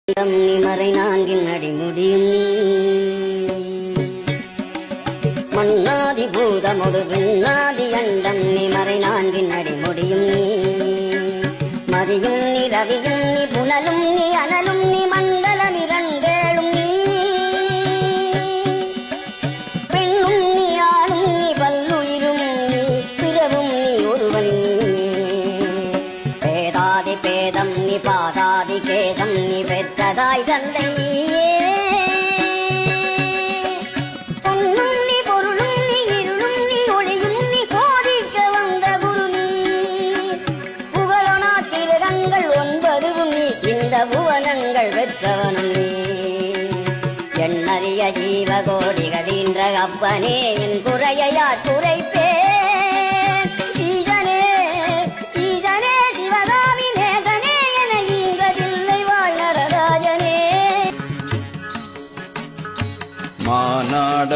மறை நான்கின் அடிமுடியும் நீ மண்ணாதி பூதமொடு விண்ணாதி அண்டம் நீ மறை நான்கின் அடிமுடியும் நீ மறியும் நீ ரவியும் நீ புனலும் நீ அனலும் நீ மண்டலம் இரண்டேழும் நீ பெண்ணும் நீ ஆணும் நீ பல்லுயிரும் நீ பிறவும் நீ ஒருவன் நீ பேதாதி பேதம் நீ பாதாதி கேதம் நீ பெற்றதாய் தந்தை நீயே பொன்னும் நீ பொருளும் நீ இருளும் நீ ஒளியும் நீ போதிக்க வந்த குரு நீ புகழொனா திலகங்கள் ஒன்பதுவும் நீ இந்த புவனங்கள் பெற்றவனும் நீ எண்ணறிய ஜீவகோடிகளீன்ற அப்பனே என் குறையார் குறைப்பே ஈசனே ஈசனே சிவகாமி நேசனே என ஈங்கதில்லை வாழ்நடராஜனே மானாட